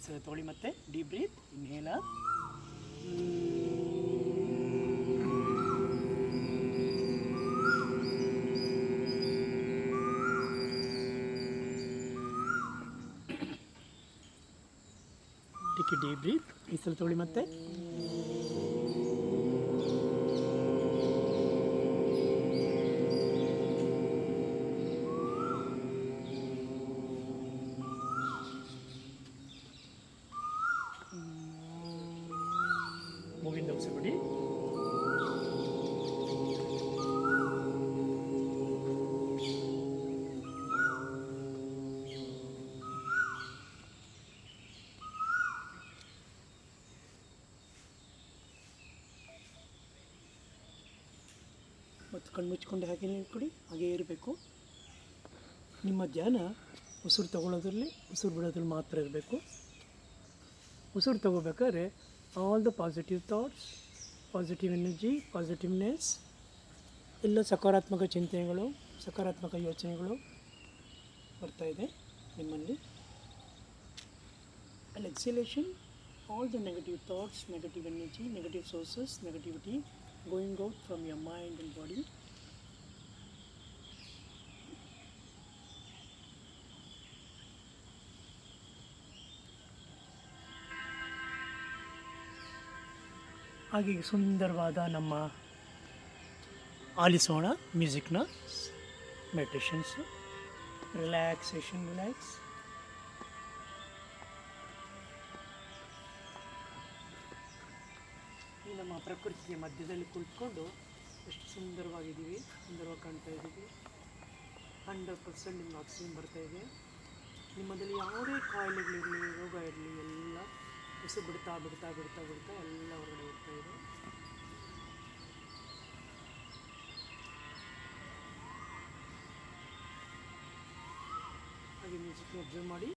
ಹೆಸರು ತೊಗೊಳ್ಳಿ ಮತ್ತೆ deep breath. Inhaler, take A deep breath. ಹೆಸರು ತೊಗೊಳ್ಳಿ ಮತ್ತೆ ಮೂಗಿಂದ ಉಸಿರು ಬಿಡಿ. ಮತ್ತು ಕಣ್ಣು ಮುಚ್ಕೊಂಡು ಹಾಗೆ ನೀರು ಕುಡಿ, ಹಾಗೇ ಇರಬೇಕು. ನಿಮ್ಮ ಧ್ಯಾನ ಉಸಿರು ತಗೊಳ್ಳೋದ್ರಲ್ಲಿ ಉಸಿರು ಬಿಡೋದ್ರಲ್ಲಿ ಮಾತ್ರ ಇರಬೇಕು. ಉಸಿರು ತಗೋಬೇಕಾದ್ರೆ all the positive thoughts, positive energy, positiveness, ಎಲ್ಲ ಸಕಾರಾತ್ಮಕ ಚಿಂತನೆಗಳು, ಸಕಾರಾತ್ಮಕ ಯೋಚನೆಗಳು ಬರ್ತಾಯಿದೆ ನಿಮ್ಮಲ್ಲಿ. And ಎಕ್ಸಲೇಷನ್, all the negative thoughts, negative energy, negative sources, negativity going out from your mind and body. ಹಾಗೆ ಸುಂದರವಾದ ನಮ್ಮ ಆಲಿಸೋಣ ಮ್ಯೂಸಿಕ್ನ. ಮೆಡಿಟೇಷನ್ಸು, ರಿಲ್ಯಾಕ್ಸೇಷನ್, ರಿಲ್ಯಾಕ್ಸ್. ಈ ನಮ್ಮ ಪ್ರಕೃತಿಯ ಮಧ್ಯದಲ್ಲಿ ಕುಳಿತುಕೊಂಡು ಎಷ್ಟು ಸುಂದರವಾಗಿದ್ದೀವಿ, ಸುಂದರವಾಗಿ ಕಾಣ್ತಾ ಇದ್ದೀವಿ. 100% ನಿಮ್ಗೆ ಆಕ್ಸಿಜನ್ ಬರ್ತಾಯಿದೆ. ನಿಮ್ಮದಲ್ಲಿ ಯಾವುದೇ ಕಾಯಿಲೆಗಳಿರಲಿ, ರೋಗ ಇರಲಿ, ಎಲ್ಲ ಉಸಿರು ಬಿಡ್ತಾ ಬಿಡ್ತಾ ಬಿಡ್ತಾ ಬಿಡ್ತಾ ಎಲ್ಲ ಹೊರಗಡೆ ಹೋಗ್ತಾ ಇದೆ. ಹಾಗೆ ಮ್ಯೂಸಿಕ್ನ ಅಬ್ಸರ್ವ್ ಮಾಡಿ.